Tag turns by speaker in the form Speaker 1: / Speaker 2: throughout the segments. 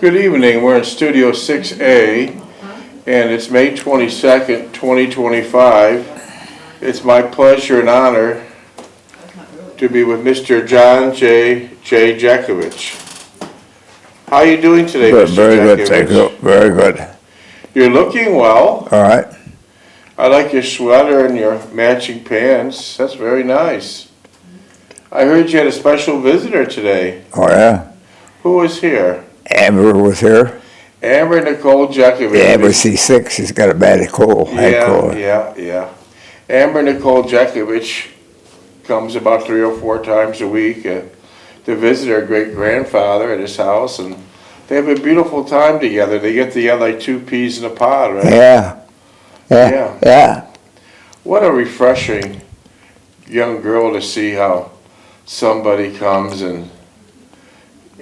Speaker 1: Good evening. We're in Studio 6A, and it's May 22nd, 2025. It's my pleasure and honor to be with Mr. John J. Jeckovich. How are you doing today,
Speaker 2: Good,
Speaker 1: Mr.
Speaker 2: very
Speaker 1: Jeckovich?
Speaker 2: good, thank you. Very good.
Speaker 1: You're looking well.
Speaker 2: All right.
Speaker 1: I like your sweater and your matching pants. That's very nice. I heard you had a special visitor today.
Speaker 2: Oh, yeah.
Speaker 1: Who was here?
Speaker 2: Amber was here.
Speaker 1: Amber Nicole Jeckovich.
Speaker 2: Yeah, but she's sick. She's got a bad cold.
Speaker 1: Yeah. Amber Nicole Jeckovich comes about 3 or 4 times a week to visit her great-grandfather at his house, and they have a beautiful time together. They get together like 2 peas in a pod, right?
Speaker 2: Yeah.
Speaker 1: What a refreshing young girl to see how somebody comes and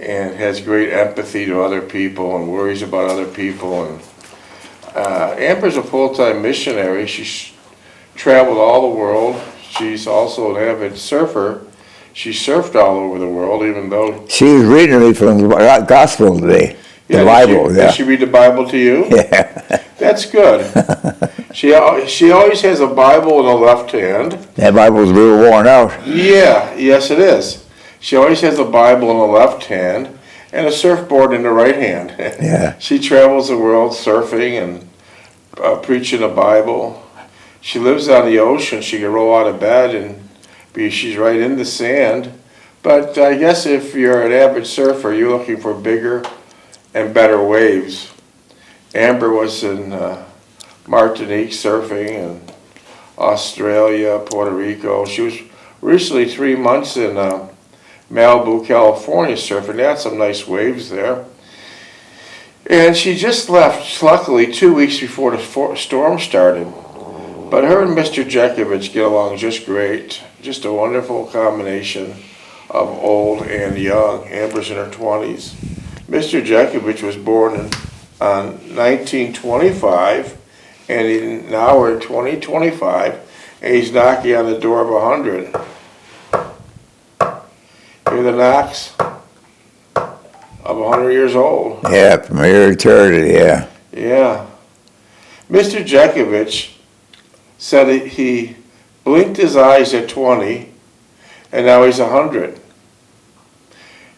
Speaker 1: has great empathy to other people and worries about other people. And Amber's a full-time missionary. She's traveled all the world. She's also an avid surfer. She surfed all over the world, even though...
Speaker 2: She was reading me from the gospel today, the Bible.
Speaker 1: Did she read the Bible to you?
Speaker 2: Yeah.
Speaker 1: That's good. She always has a Bible in the left hand.
Speaker 2: That Bible's real worn out.
Speaker 1: Yeah, yes it is. She always has a Bible in the left hand and a surfboard in the right hand.
Speaker 2: Yeah.
Speaker 1: She travels the world surfing and preaching the Bible. She lives on the ocean. She can roll out of bed and she's right in the sand. But I guess if you're an avid surfer, you're looking for bigger and better waves. Amber was in Martinique surfing, and Australia, Puerto Rico. She was recently 3 months in Malibu, California surfing. They had some nice waves there. And she just left, luckily, 2 weeks before the storm started. But her and Mr. Jeckovich get along just great. Just a wonderful combination of old and young. Amber's in her 20s. Mr. Jeckovich was born in 1925, and now we're in 2025, and he's knocking on the door of 100. Hear the knocks of 100 years old.
Speaker 2: Yeah, from here to eternity, yeah.
Speaker 1: Yeah. Mr. Jeckovich said he blinked his eyes at 20, and now he's 100.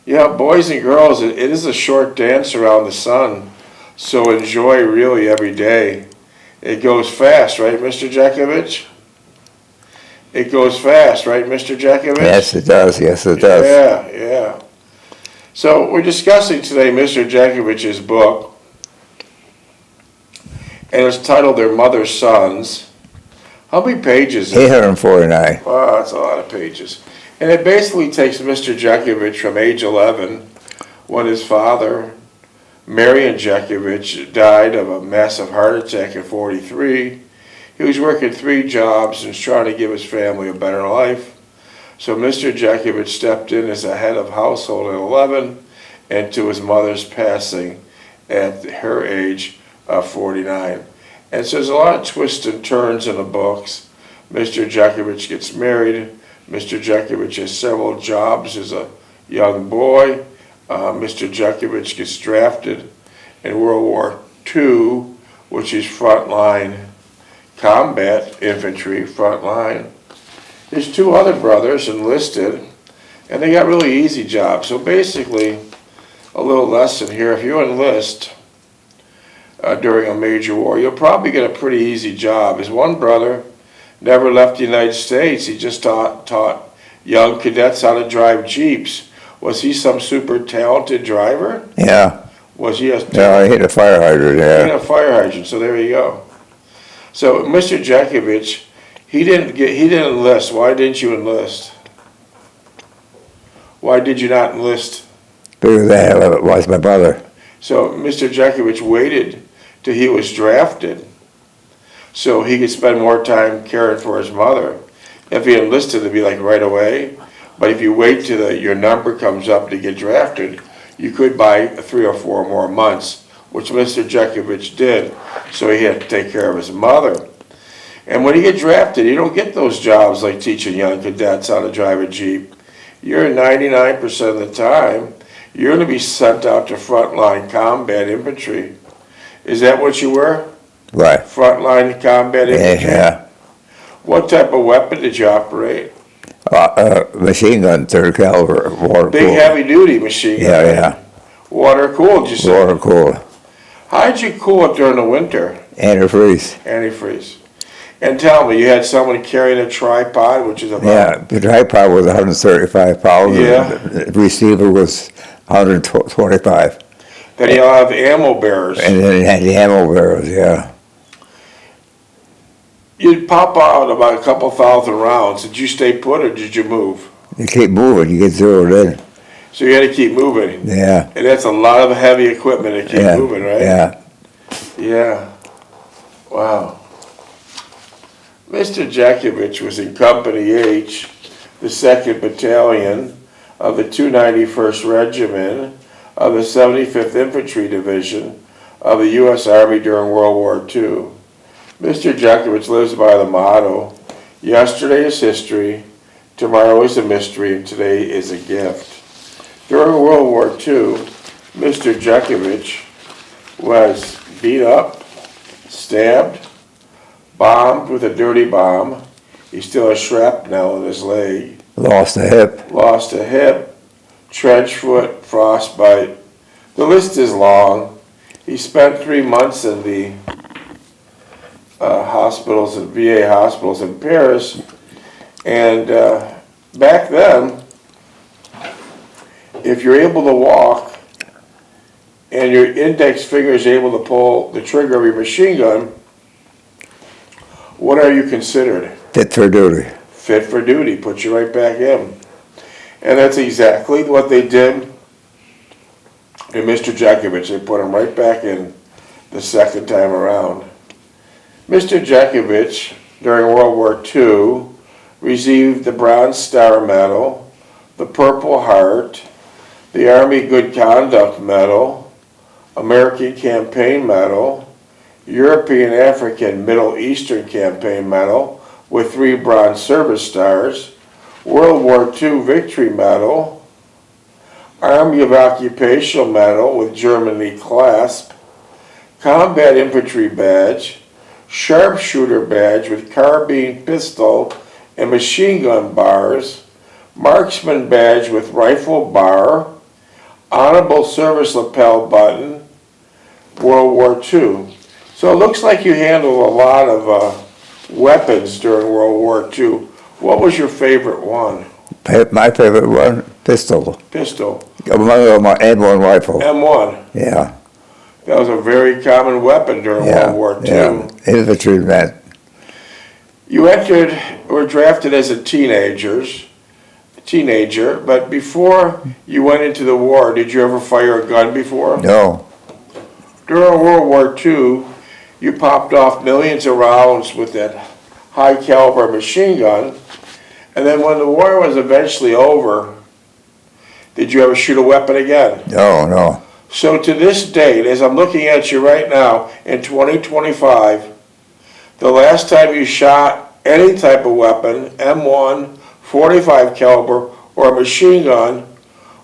Speaker 1: Yeah, boys and girls, it is a short dance around the sun, so enjoy really every day. It goes fast, right, Mr. Jeckovich? It goes fast, right, Mr. Jeckovich?
Speaker 2: Yes, it does. Yes, it does.
Speaker 1: Yeah. So we're discussing today Mr. Jeckovich's book, and it's titled Their Mother's Sons. How many pages is it?
Speaker 2: 849.
Speaker 1: Wow, that's a lot of pages. And it basically takes Mr. Jeckovich from age 11, when his father, Marion Jeckovich, died of a massive heart attack at 43. He was working 3 jobs and was trying to give his family a better life. So Mr. Jeckovich stepped in as a head of household at 11, and to his mother's passing at her age of 49. And so there's a lot of twists and turns in the books. Mr. Jeckovich gets married. Mr. Jeckovich has several jobs as a young boy. Mr. Jeckovich gets drafted in World War II, which is frontline combat infantry, frontline. There's 2 other brothers enlisted, and they got really easy jobs. So basically, a little lesson here: if you enlist during a major war, you'll probably get a pretty easy job. His one brother never left the United States. He just taught young cadets how to drive Jeeps. Was he some super talented driver?
Speaker 2: Yeah.
Speaker 1: Was he a...
Speaker 2: Yeah, I hit a fire hydrant, yeah.
Speaker 1: He hit a fire hydrant, so there you go. So Mr. Jeckovich, he didn't enlist. Why didn't you enlist? Why did you not enlist?
Speaker 2: Because the hell of it was my brother.
Speaker 1: So Mr. Jeckovich waited till he was drafted so he could spend more time caring for his mother. If he enlisted, it'd be like right away. But if you wait till your number comes up to get drafted, you could buy 3 or 4 more months, which Mr. Jeckovich did. So he had to take care of his mother. And when you get drafted, you don't get those jobs like teaching young cadets how to drive a Jeep. You're 99% of the time, You're going to be sent out to frontline combat infantry. Is that what you were?
Speaker 2: Right.
Speaker 1: Frontline combat infantry?
Speaker 2: Yeah.
Speaker 1: What type of weapon did you operate?
Speaker 2: Machine gun, 30 caliber, water
Speaker 1: Big
Speaker 2: cooled.
Speaker 1: heavy duty machine gun.
Speaker 2: Yeah, yeah.
Speaker 1: Water cooled, you said?
Speaker 2: Water cooled.
Speaker 1: How'd you cool it during the winter?
Speaker 2: Antifreeze.
Speaker 1: Antifreeze. And tell me, you had someone carrying a tripod, which is about...
Speaker 2: Yeah, the tripod was 135 pounds.
Speaker 1: Yeah.
Speaker 2: The receiver was 125.
Speaker 1: Then you all have ammo bearers.
Speaker 2: And then it had the ammo barrels, yeah.
Speaker 1: You'd pop out about a couple thousand rounds. Did you stay put or did you move?
Speaker 2: You keep moving, you get zeroed in.
Speaker 1: So you had to keep moving.
Speaker 2: Yeah.
Speaker 1: And that's a lot of heavy equipment to keep
Speaker 2: Yeah.
Speaker 1: moving, right?
Speaker 2: Yeah.
Speaker 1: Yeah. Wow. Mr. Jeckovich was in Company H, the 2nd Battalion of the 291st Regiment of the 75th Infantry Division of the U.S. Army during World War II. Mr. Jeckovich lives by the motto, yesterday is history, tomorrow is a mystery, and today is a gift. During World War II, Mr. Jeckovich was beat up, stabbed, bombed with a dirty bomb. He still has shrapnel in his leg.
Speaker 2: Lost a hip.
Speaker 1: Lost a hip, trench foot, frostbite. The list is long. He spent 3 months in the hospitals, and VA hospitals in Paris. And back then, if you're able to walk and your index finger is able to pull the trigger of your machine gun, what are you considered?
Speaker 2: Fit for duty.
Speaker 1: Fit for duty, put you right back in. And that's exactly what they did in Mr. Jeckovich. They put him right back in the second time around. Mr. Jeckovich, during World War II, received the Bronze Star Medal, the Purple Heart, the Army Good Conduct Medal, American Campaign Medal, European, African, Middle Eastern Campaign Medal with 3 Bronze Service Stars, World War II Victory Medal, Army of Occupational Medal with Germany Clasp, Combat Infantry Badge, Sharpshooter Badge with carbine, pistol, and machine gun bars, Marksman Badge with rifle bar, Honorable Service Lapel Button, World War II. So it looks like you handled a lot of weapons during World War II. What was your favorite one?
Speaker 2: My favorite one, pistol.
Speaker 1: Pistol.
Speaker 2: My M1 rifle.
Speaker 1: M1.
Speaker 2: Yeah.
Speaker 1: That was a very common weapon during World War II.
Speaker 2: Yeah. Infantryman.
Speaker 1: You were drafted as a teenager, but before you went into the war, did you ever fire a gun before?
Speaker 2: No.
Speaker 1: During World War II, you popped off millions of rounds with that high caliber machine gun, and then when the war was eventually over, did you ever shoot a weapon again?
Speaker 2: No, no.
Speaker 1: So to this date, as I'm looking at you right now, in 2025, the last time you shot any type of weapon, M1, 45 caliber, or a machine gun,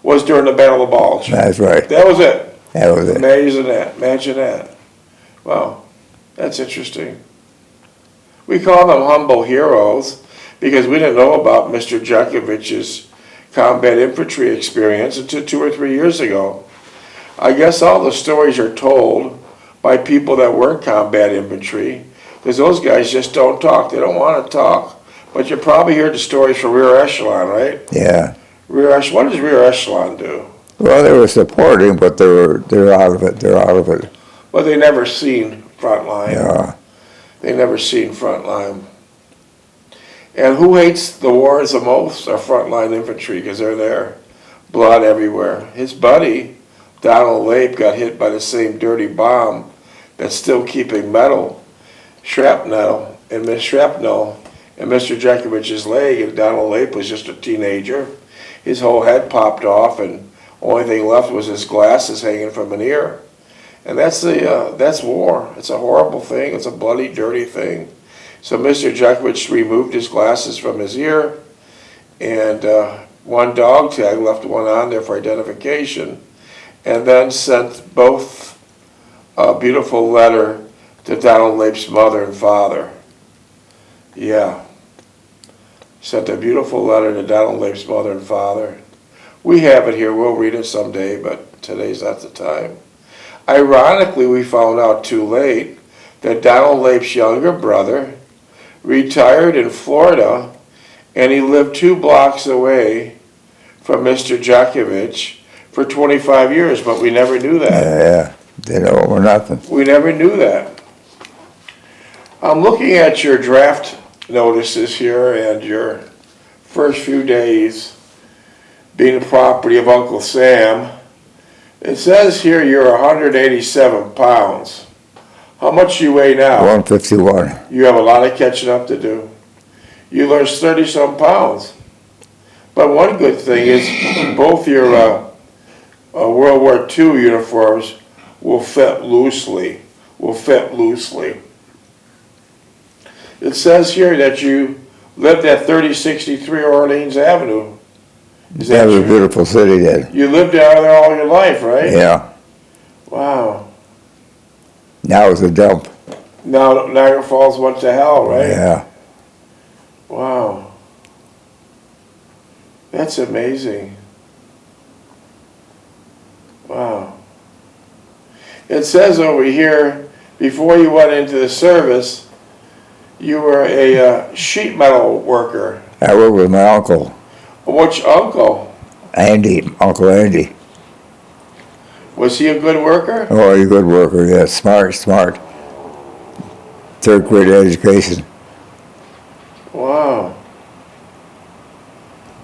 Speaker 1: was during the Battle of the Bulge.
Speaker 2: That's right.
Speaker 1: That was it.
Speaker 2: That was it.
Speaker 1: Amazing that. Imagine that. Wow. That's interesting. We call them humble heroes because we didn't know about Mr. Jekovich's combat infantry experience until 2 or 3 years ago. I guess all the stories are told by people that weren't combat infantry because those guys just don't talk. They don't want to talk. But you probably heard the stories from Rear Echelon, right?
Speaker 2: Yeah.
Speaker 1: What does Rear Echelon do?
Speaker 2: Well, they were supporting, but they're out of it. They're out of it.
Speaker 1: Well, they never seen frontline.
Speaker 2: Yeah.
Speaker 1: They never seen frontline. And who hates the wars the most are frontline infantry because they're there. Blood everywhere. His buddy, Donald Lape, got hit by the same dirty bomb that's still keeping shrapnel in Mr. Jekovich's leg, and Donald Lape was just a teenager. His whole head popped off, and only thing left was his glasses hanging from an ear. And that's war. It's a horrible thing. It's a bloody, dirty thing. So Mr. Jeckovich removed his glasses from his ear, and one dog tag, left one on there for identification, and then sent both a beautiful letter to Donald Lape's mother and father. Yeah. Sent a beautiful letter to Donald Lape's mother and father. We have it here. We'll read it someday, but today's not the time. Ironically, we found out too late that Donald Lape's younger brother retired in Florida, and he lived 2 blocks away from Mr. Jeckovich for 25 years, but we never knew that.
Speaker 2: Yeah, they know or nothing.
Speaker 1: We never knew that. I'm looking at your draft notices here and your first few days being the property of Uncle Sam. It says here you're 187 pounds. How much do you weigh now?
Speaker 2: 151.
Speaker 1: You have a lot of catching up to do. You lost 30-some pounds. But one good thing is both your World War II uniforms will fit loosely. It says here that you lived at 3063 Orleans Avenue. Is
Speaker 2: That was a
Speaker 1: true?
Speaker 2: beautiful city then.
Speaker 1: You lived out there all your life, right?
Speaker 2: Yeah.
Speaker 1: Wow.
Speaker 2: Now it's a dump.
Speaker 1: Now Niagara Falls went to hell, right?
Speaker 2: Yeah.
Speaker 1: Wow. That's amazing. Wow. It says over here, before you went into the service, you were a sheet metal worker.
Speaker 2: I worked with my uncle,
Speaker 1: Which uncle?
Speaker 2: Andy, Uncle Andy.
Speaker 1: Was he a good worker?
Speaker 2: Oh, he's a good worker, yeah, smart. 3rd grade education.
Speaker 1: Wow.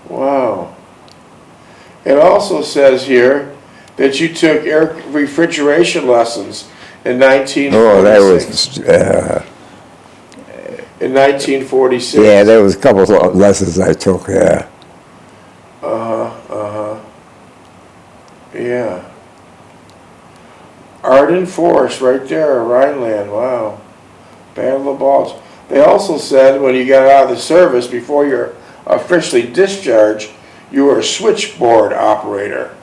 Speaker 1: Wow. It also says here that you took air refrigeration lessons in 1946.
Speaker 2: Oh, that was,
Speaker 1: In 1946.
Speaker 2: yeah, there was a couple of lessons I took, yeah.
Speaker 1: Yeah. Arden Forest, right there, Rhineland, wow. Battle of the Bulge. They also said when you got out of the service, before you're officially discharged, you were a switchboard operator.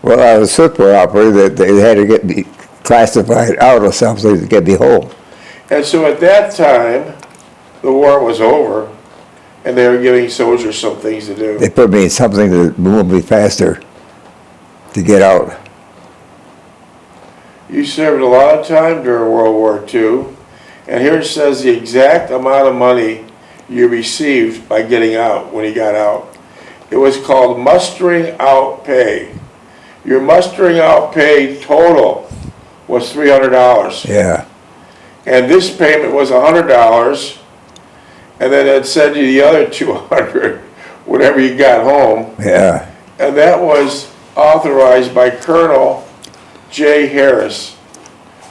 Speaker 2: Well, I was a switchboard operator that they had to get me classified out or something to get me home.
Speaker 1: And so at that time, the war was over, and they were giving soldiers some things to do.
Speaker 2: They put me in something to move me faster to get out.
Speaker 1: You served a lot of time during World War II, and here it says the exact amount of money you received by getting out, when you got out. It was called mustering out pay. Your mustering out pay total was $300.
Speaker 2: Yeah.
Speaker 1: And this payment was $100, and then it sent you the other $200 whenever you got home.
Speaker 2: Yeah.
Speaker 1: And that was authorized by Colonel J. Harris.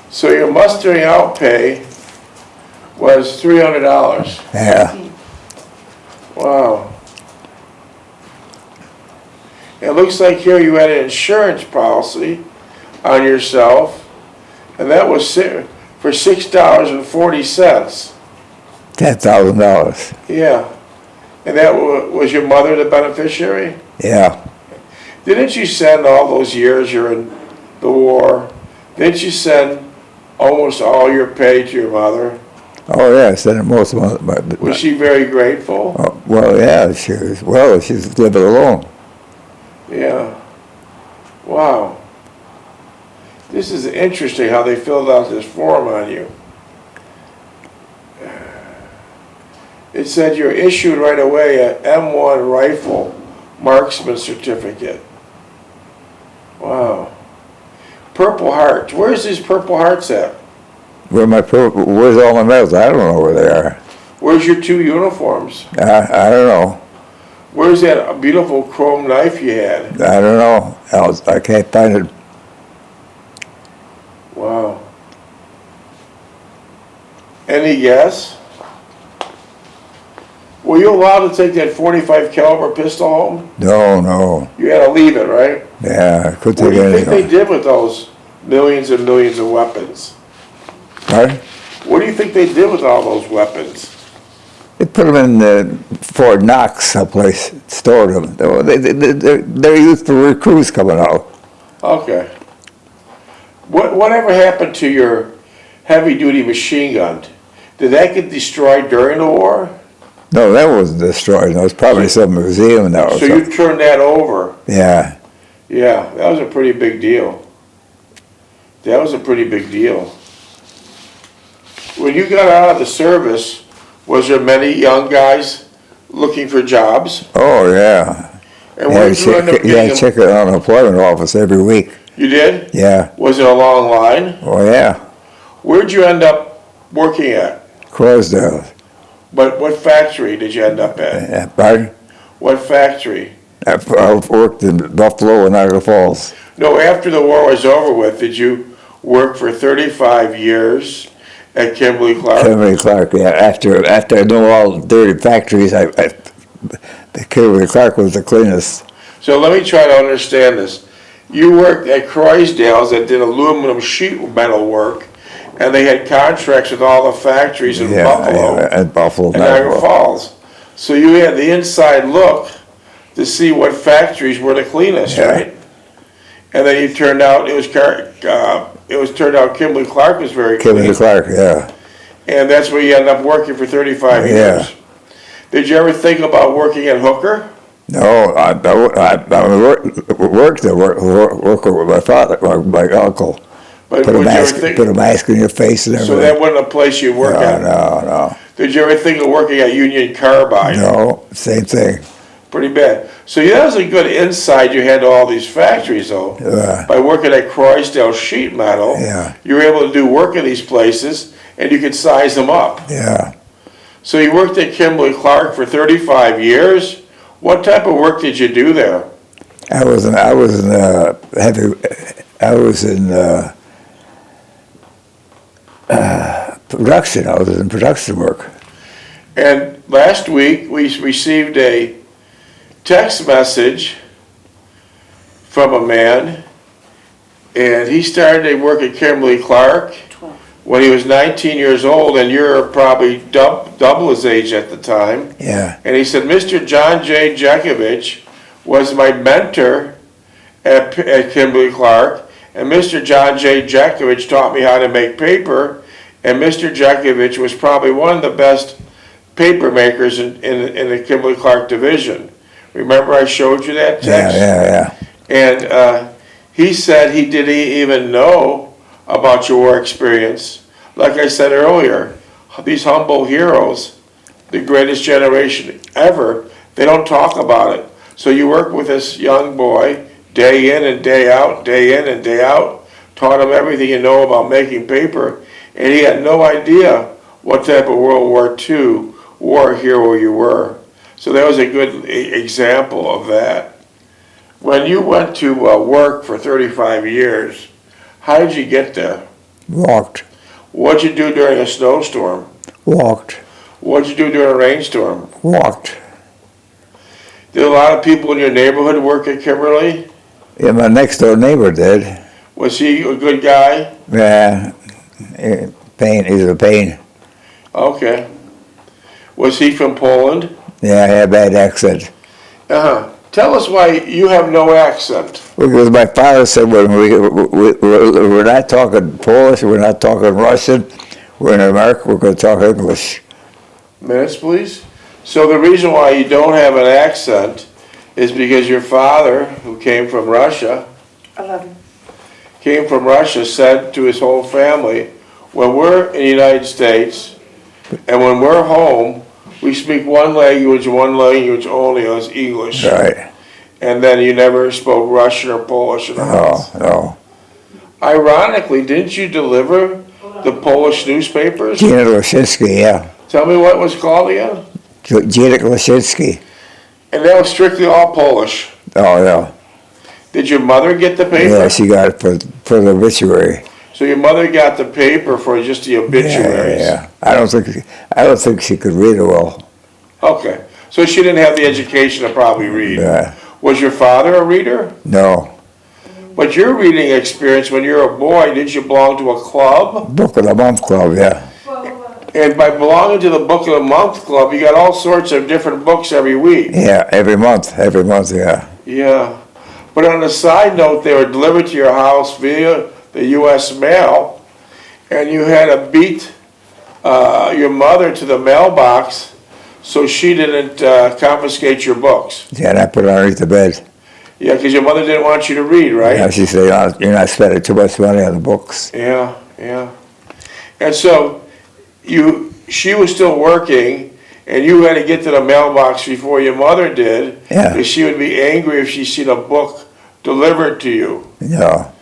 Speaker 1: So your mustering out pay was $300.
Speaker 2: Yeah.
Speaker 1: Wow. It looks like here you had an insurance policy on yourself, and that was for $6.40.
Speaker 2: $10,000.
Speaker 1: Yeah. And that was your mother the beneficiary?
Speaker 2: Yeah.
Speaker 1: Didn't you send all those years you're in the war, didn't you send almost all your pay to your mother?
Speaker 2: Oh, yeah, I sent it most of my...
Speaker 1: Was she very grateful?
Speaker 2: Oh, well, yeah, she was, well, she's living alone.
Speaker 1: Yeah. Wow. This is interesting how they filled out this form on you. It said you're issued right away a M1 rifle marksman certificate. Wow. Purple Heart. Where's these Purple Hearts at?
Speaker 2: Where's all my medals? I don't know where they are.
Speaker 1: Where's your 2 uniforms?
Speaker 2: I don't know.
Speaker 1: Where's that beautiful chrome knife you had?
Speaker 2: I don't know. I can't find it.
Speaker 1: Wow. Any guess? Were you allowed to take that 45 caliber pistol home?
Speaker 2: No.
Speaker 1: You had to leave it, right?
Speaker 2: Yeah, I couldn't
Speaker 1: What
Speaker 2: take
Speaker 1: do you think
Speaker 2: anything.
Speaker 1: they did with those millions and millions of weapons?
Speaker 2: Pardon?
Speaker 1: What do you think they did with all those weapons?
Speaker 2: They put them in Fort Knox, someplace, stored them. They're used for recruits coming out.
Speaker 1: Okay. Whatever happened to your heavy-duty machine gun? Did that get destroyed during the war?
Speaker 2: No, that wasn't destroyed. It was probably some museum now.
Speaker 1: So you turned that over?
Speaker 2: Yeah.
Speaker 1: Yeah, that was a pretty big deal. That was a pretty big deal. When you got out of the service, was there many young guys looking for jobs?
Speaker 2: Oh, yeah.
Speaker 1: And where did you end up
Speaker 2: You had to
Speaker 1: getting
Speaker 2: check it on the employment office every week.
Speaker 1: You did?
Speaker 2: Yeah.
Speaker 1: Was it a long line?
Speaker 2: Oh, yeah.
Speaker 1: Where'd you end up working at?
Speaker 2: Crosdale.
Speaker 1: But what factory did you end up at?
Speaker 2: Pardon?
Speaker 1: What factory?
Speaker 2: I worked in Buffalo and Niagara Falls.
Speaker 1: No, after the war was over with, did you work for 35 years at Kimberly Clark?
Speaker 2: Kimberly Clark, yeah. After I knew all the dirty factories, Kimberly Clark was the cleanest.
Speaker 1: So let me try to understand this. You worked at Croisdale's that did aluminum sheet metal work, and they had contracts with all the factories in Buffalo and Niagara Falls. So you had the inside look to see what factories were the cleanest, right? And then you turned out turned out Kimberly Clark was very clean.
Speaker 2: Kimberly Clark, yeah.
Speaker 1: And that's where you ended up working for 35 years. Did you ever think about working at Hooker?
Speaker 2: No, I worked with my father, my uncle.
Speaker 1: But
Speaker 2: put a mask on your face and everything.
Speaker 1: So that wasn't a place you work at?
Speaker 2: No.
Speaker 1: Did you ever think of working at Union Carbide?
Speaker 2: No, same thing.
Speaker 1: Pretty bad. So that was a good insight you had to all these factories, though. By working at Croisdale Sheet Metal, you were able to do work in these places, and you could size them up.
Speaker 2: Yeah.
Speaker 1: So you worked at Kimberly Clark for 35 years. What type of work did you do there?
Speaker 2: I was in production. I was in production work.
Speaker 1: And last week we received a text message from a man, and he started to work at Kimberly Clark when he was 19 years old, and you're probably double his age at the time.
Speaker 2: Yeah.
Speaker 1: And he said, Mr. John J. Jeckovich was my mentor at Kimberly Clark, and Mr. John J. Jeckovich taught me how to make paper, and Mr. Jeckovich was probably one of the best paper makers in the Kimberly Clark division. Remember I showed you that text?
Speaker 2: Yeah.
Speaker 1: And he said he didn't even know about your war experience. Like I said earlier, these humble heroes, the greatest generation ever, they don't talk about it. So you work with this young boy day in and day out, taught him everything you know about making paper, and he had no idea what type of World War II war hero you were. So that was a good example of that. When you went to work for 35 years, how did you get there?
Speaker 2: Walked.
Speaker 1: What'd you do during a snowstorm?
Speaker 2: Walked.
Speaker 1: What'd you do during a rainstorm?
Speaker 2: Walked.
Speaker 1: Did a lot of people in your neighborhood work at Kimberly?
Speaker 2: Yeah, my next door neighbor did.
Speaker 1: Was he a good guy?
Speaker 2: Yeah. He's a pain.
Speaker 1: Okay. Was he from Poland?
Speaker 2: Yeah, he had a bad accent.
Speaker 1: Tell us why you have no accent.
Speaker 2: Because my father said when we're not talking Polish, we're not talking Russian, we're in America, we're going to talk English.
Speaker 1: Minutes, please. So the reason why you don't have an accent is because your father, who came from Russia, said to his whole family, when we're in the United States and when we're home, we speak one language only, is English.
Speaker 2: Right.
Speaker 1: And then you never spoke Russian or Polish in the house.
Speaker 2: No.
Speaker 1: Ironically, didn't you deliver the Polish newspapers?
Speaker 2: Gina Lashinsky, yeah.
Speaker 1: Tell me what it was called again?
Speaker 2: Gina Lashinsky.
Speaker 1: And that was strictly all Polish.
Speaker 2: Oh, yeah.
Speaker 1: Did your mother get the paper?
Speaker 2: Yeah, she got it for the obituary.
Speaker 1: So your mother got the paper for just the obituaries?
Speaker 2: Yeah. I don't think she could read it well.
Speaker 1: Okay. So she didn't have the education to probably read.
Speaker 2: Yeah.
Speaker 1: Was your father a reader?
Speaker 2: No.
Speaker 1: But your reading experience when you were a boy, did you belong to a club?
Speaker 2: Book of the Month Club, yeah.
Speaker 1: And by belonging to the Book of the Month Club, you got all sorts of different books every week.
Speaker 2: Yeah, every month, yeah.
Speaker 1: Yeah. But on a side note, they were delivered to your house via the U.S. mail, and you had to beat your mother to the mailbox so she didn't confiscate your books.
Speaker 2: Yeah, and I put it underneath the bed.
Speaker 1: Yeah, because your mother didn't want you to read, right?
Speaker 2: Yeah, she said, you're not spending too much money on the books.
Speaker 1: Yeah, yeah. And so she was still working, and you had to get to the mailbox before your mother did.
Speaker 2: Yeah.
Speaker 1: Because she would be angry if she seen a book delivered to you.
Speaker 2: No,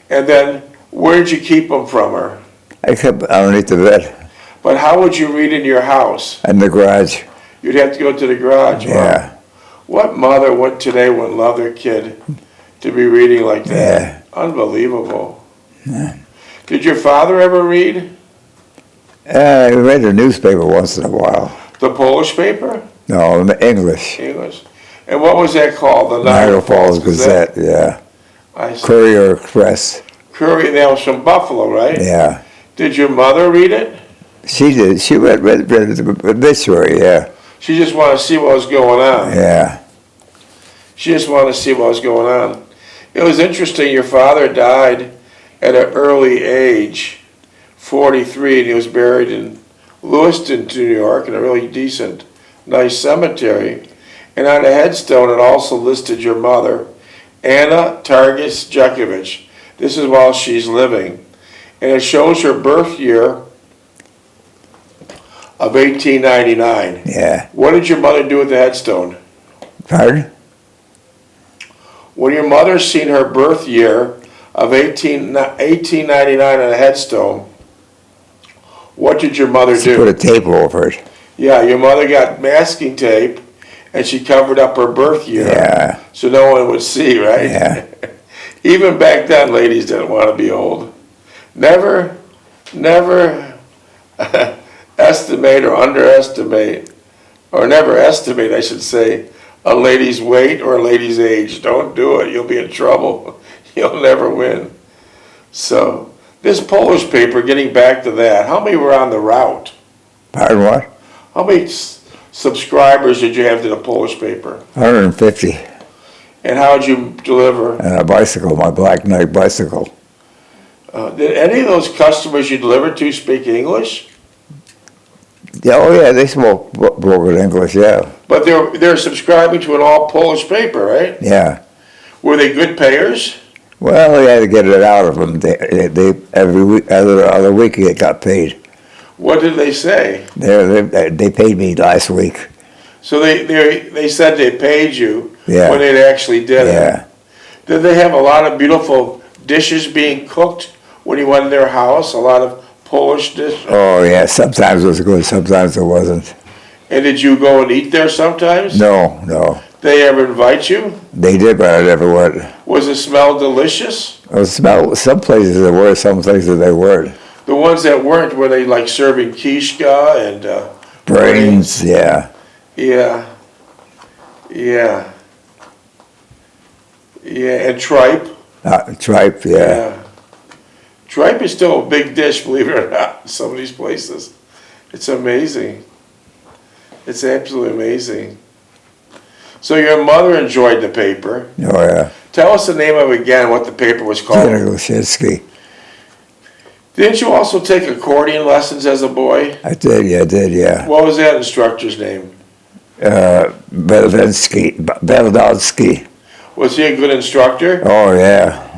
Speaker 1: And then, where'd you keep them from her?
Speaker 2: I kept it underneath the bed
Speaker 1: But how would you read in your house?
Speaker 2: in the garage.
Speaker 1: You'd have to go to the garage.
Speaker 2: Yeah.
Speaker 1: Wow. What mother today would love their kid to be reading like that?
Speaker 2: Yeah.
Speaker 1: Unbelievable.
Speaker 2: Yeah.
Speaker 1: Did your father ever read?
Speaker 2: I read the newspaper once in a while.
Speaker 1: The Polish paper?
Speaker 2: No, English.
Speaker 1: English. And what was that called? The
Speaker 2: Niagara Falls Gazette, yeah.
Speaker 1: I see.
Speaker 2: Courier Express,
Speaker 1: Curry, that was from Buffalo, right?
Speaker 2: yeah.
Speaker 1: Did your mother read it?
Speaker 2: She did. She read the obituary, yeah.
Speaker 1: She just wanted to see what was going on.
Speaker 2: Yeah.
Speaker 1: She just wanted to see what was going on. It was interesting, your father died at an early age, 43, and he was buried in Lewiston, New York, in a really decent, nice cemetery. And on the headstone, it also listed your mother, Anna Targus Jeckovich. This is while she's living. And it shows her birth year of 1899.
Speaker 2: Yeah.
Speaker 1: What did your mother do with the headstone?
Speaker 2: Pardon?
Speaker 1: When your mother seen her birth year of 1899 on a headstone, what did your mother
Speaker 2: She put
Speaker 1: do?
Speaker 2: a tape over it.
Speaker 1: Yeah, your mother got masking tape and she covered up her birth year
Speaker 2: Yeah.
Speaker 1: so no one would see, right?
Speaker 2: Yeah.
Speaker 1: Even back then, ladies didn't want to be old. Never estimate or underestimate, or never estimate, I should say, a lady's weight or a lady's age. Don't do it. You'll be in trouble. You'll never win. So, this Polish paper, getting back to that, how many were on the route?
Speaker 2: Pardon what?
Speaker 1: How many subscribers did you have to the Polish paper?
Speaker 2: 150.
Speaker 1: And how did you deliver?
Speaker 2: And a bicycle, my Black Knight bicycle.
Speaker 1: Did any of those customers you delivered to speak English?
Speaker 2: Yeah, oh yeah, they spoke broken English, yeah.
Speaker 1: But they're subscribing to an all Polish paper, right?
Speaker 2: Yeah.
Speaker 1: Were they good payers?
Speaker 2: Well, you had to get it out of them. They every week, other week, they got paid.
Speaker 1: What did they say?
Speaker 2: They paid me last week.
Speaker 1: So they said they paid you
Speaker 2: Yeah.
Speaker 1: when they actually did it.
Speaker 2: Yeah.
Speaker 1: Did they have a lot of beautiful dishes being cooked when you went in their house? A lot of Polish dishes?
Speaker 2: Oh yeah, sometimes it was good, sometimes it wasn't.
Speaker 1: And did you go and eat there sometimes?
Speaker 2: No.
Speaker 1: They ever invite you?
Speaker 2: They did, but I never went.
Speaker 1: Was it smell delicious?
Speaker 2: It was about, some places they were, some places they weren't.
Speaker 1: The ones that weren't, were they like serving kishka and
Speaker 2: Brains, yeah.
Speaker 1: Yeah. And tripe.
Speaker 2: Tripe, yeah.
Speaker 1: Tripe is still a big dish, believe it or not, in some of these places. It's amazing. It's absolutely amazing. So your mother enjoyed the paper.
Speaker 2: Oh yeah.
Speaker 1: Tell us the name of it again, what the paper was called.
Speaker 2: Jeckovich.
Speaker 1: Didn't you also take accordion lessons as a boy?
Speaker 2: I did, yeah.
Speaker 1: What was that instructor's name?
Speaker 2: Beldowski.
Speaker 1: Was he a good instructor?
Speaker 2: Oh yeah.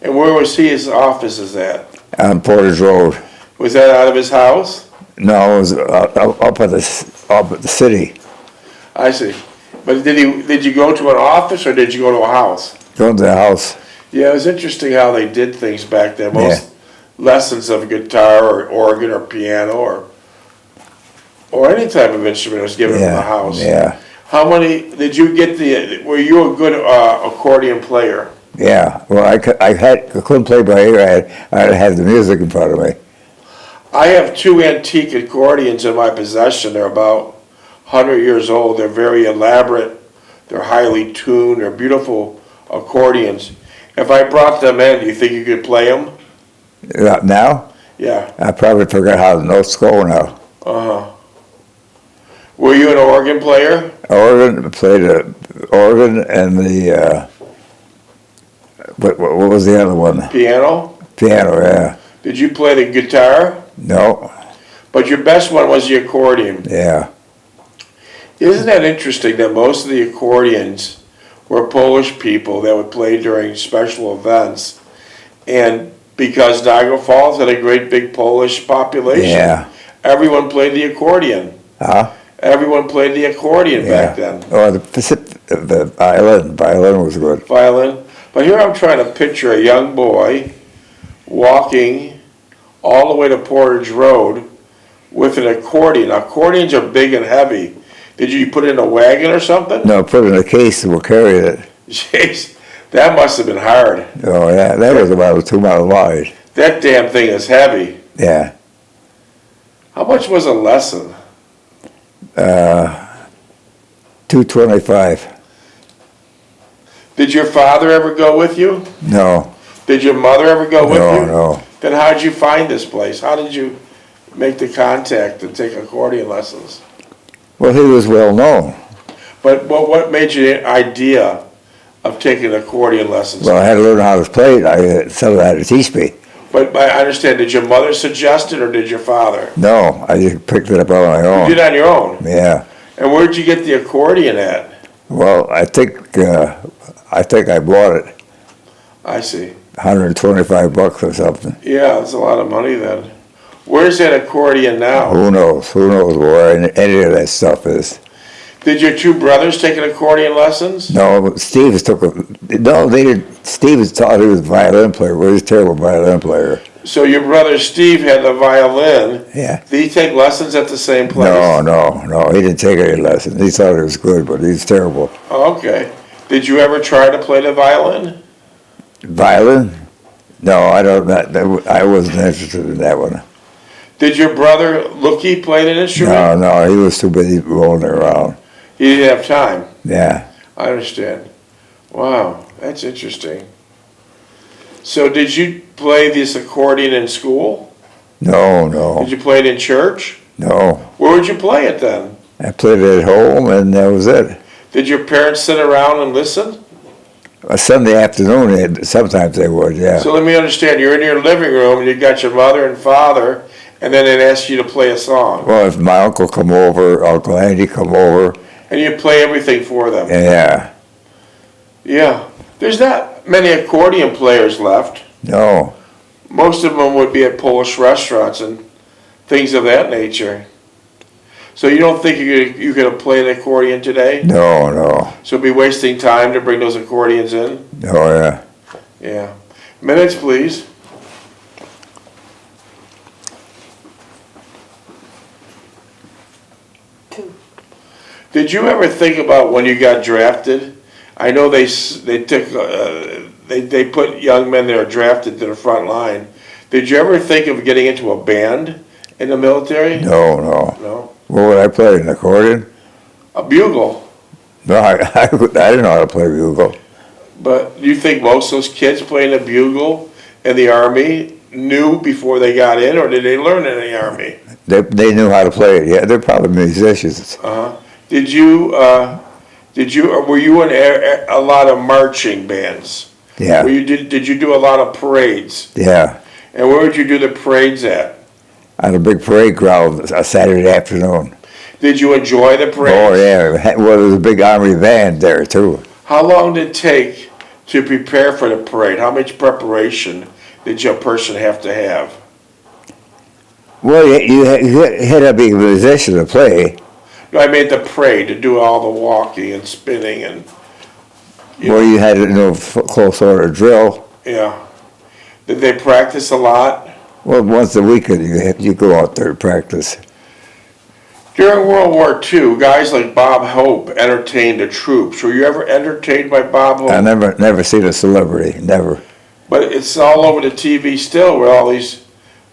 Speaker 1: And where was his offices at?
Speaker 2: On Portage Road.
Speaker 1: Was that out of his house?
Speaker 2: No, it was up at the city.
Speaker 1: I see. But did you go to an office or did you go to a house?
Speaker 2: Going to the house.
Speaker 1: Yeah, it was interesting how they did things back then. Most lessons of guitar or organ or piano or any type of instrument was given in the house.
Speaker 2: Yeah.
Speaker 1: How many did you get? Were you a good accordion player?
Speaker 2: Yeah. Well, I couldn't play by ear. I had to have the music in front of me.
Speaker 1: I have two antique accordions in my possession. They're about 100 years old. They're very elaborate. They're highly tuned. They're beautiful accordions. If I brought them in, do you think you could play them?
Speaker 2: Now?
Speaker 1: Yeah.
Speaker 2: I probably forgot how the notes go now.
Speaker 1: Uh-huh. Were you an organ player?
Speaker 2: Organ, played the organ and the, what was the other one?
Speaker 1: Piano?
Speaker 2: Piano, yeah.
Speaker 1: Did you play the guitar?
Speaker 2: No,
Speaker 1: But your best one was the accordion.
Speaker 2: yeah.
Speaker 1: Isn't that interesting that most of the accordions were Polish people that would play during special events? And because Niagara Falls had a great big Polish population,
Speaker 2: Yeah.
Speaker 1: everyone played the accordion.
Speaker 2: Huh?
Speaker 1: Everyone played the accordion back then.
Speaker 2: Oh, the violin was good.
Speaker 1: Violin. But here I'm trying to picture a young boy walking all the way to Portage Road with an accordion. Accordions are big and heavy. Did you put it in a wagon or something?
Speaker 2: No, put it in a case and we'll carry it.
Speaker 1: Jeez, that must have been hard.
Speaker 2: Oh, yeah, that was about a 2 mile wide.
Speaker 1: That damn thing is heavy.
Speaker 2: Yeah.
Speaker 1: How much was a lesson?
Speaker 2: $225.
Speaker 1: Did your father ever go with you?
Speaker 2: No,
Speaker 1: Did your mother ever go with you?
Speaker 2: no.
Speaker 1: Then how did you find this place? How did you make the contact to take accordion lessons?
Speaker 2: Well, he was well known.
Speaker 1: But what made you the idea of taking accordion lessons?
Speaker 2: Well, I had to learn how to play it. Someone had to teach me.
Speaker 1: But I understand, did your mother suggest it or did your father?
Speaker 2: No, I just picked it up on my
Speaker 1: You
Speaker 2: own.
Speaker 1: did it on your own?
Speaker 2: Yeah.
Speaker 1: And where'd you get the accordion at?
Speaker 2: Well, I think I bought it,
Speaker 1: I see.
Speaker 2: $125 or something.
Speaker 1: Yeah, that's a lot of money then. Where's that accordion now?
Speaker 2: Who knows? Who knows where any of that stuff is?
Speaker 1: Did your two brothers take an accordion lessons?
Speaker 2: No, but Steve no, they didn't. Steve thought he was a violin player, but he was a terrible violin player.
Speaker 1: So your brother Steve had the violin.
Speaker 2: Yeah.
Speaker 1: Did he take lessons at the same place?
Speaker 2: No, he didn't take any lessons. He thought he was good, but he's terrible.
Speaker 1: Oh, okay. Did you ever try to play the violin?
Speaker 2: Violin? No, I don't. I wasn't interested in that one.
Speaker 1: Did your brother Lookie play an instrument?
Speaker 2: No, he was too busy rolling around.
Speaker 1: He didn't have time.
Speaker 2: Yeah.
Speaker 1: I understand. Wow, that's interesting. So did you play this accordion in school?
Speaker 2: No.
Speaker 1: Did you play it in church?
Speaker 2: No.
Speaker 1: Where would you play it then?
Speaker 2: I played it at home, and that was it.
Speaker 1: Did your parents sit around and listen?
Speaker 2: A Sunday afternoon, sometimes they would, yeah.
Speaker 1: So let me understand, you're in your living room and you got your mother and father, and then they'd ask you to play a song.
Speaker 2: Well, if my uncle come over, Uncle Andy come over,
Speaker 1: And you play everything for them.
Speaker 2: yeah.
Speaker 1: Yeah. There's not many accordion players left.
Speaker 2: No.
Speaker 1: Most of them would be at Polish restaurants and things of that nature. So you don't think you could play an accordion today?
Speaker 2: No.
Speaker 1: So it'd be wasting time to bring those accordions in?
Speaker 2: Oh, yeah.
Speaker 1: Yeah. Minutes, please. Did you ever think about when you got drafted? I know they put young men that are drafted to the front line. Did you ever think of getting into a band in the military?
Speaker 2: No.
Speaker 1: No.
Speaker 2: What would I play, an accordion?
Speaker 1: A bugle.
Speaker 2: No, I didn't know how to play bugle.
Speaker 1: But you think most of those kids playing the bugle in the Army knew before they got in, or did they learn in the Army?
Speaker 2: They knew how to play it, yeah. They're probably musicians.
Speaker 1: Uh-huh. Were you in a lot of marching bands?
Speaker 2: Yeah.
Speaker 1: Did you do a lot of parades?
Speaker 2: Yeah.
Speaker 1: And where would you do the parades at?
Speaker 2: On a big parade ground, a Saturday afternoon.
Speaker 1: Did you enjoy the parades?
Speaker 2: Oh, yeah. Well, there was a big army band there, too.
Speaker 1: How long did it take to prepare for the parade? How much preparation did your person have to have?
Speaker 2: Well, you had to be a musician to play.
Speaker 1: No, I mean the parade, to do all the walking and spinning and...
Speaker 2: You had to know close order drill.
Speaker 1: Yeah. Did they practice a lot?
Speaker 2: Well, once a week you go out there and practice.
Speaker 1: During World War II, guys like Bob Hope entertained the troops. Were you ever entertained by Bob Hope?
Speaker 2: I never seen a celebrity, never.
Speaker 1: But it's all over the TV still, where all these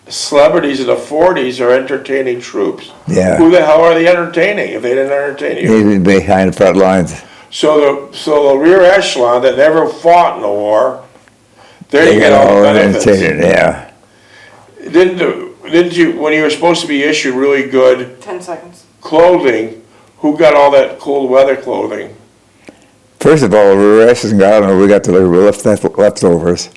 Speaker 1: celebrities in the 40s are entertaining troops.
Speaker 2: Yeah.
Speaker 1: Who the hell are they entertaining if they didn't entertain you?
Speaker 2: Even behind the front lines.
Speaker 1: So the rear echelon that never fought in the war, they get all the benefits.
Speaker 2: Yeah.
Speaker 1: Didn't you, when you were supposed to be issued really good
Speaker 3: 10 seconds.
Speaker 1: clothing, who got all that cold weather clothing?
Speaker 2: First of all, the rations got, and we got the leftovers.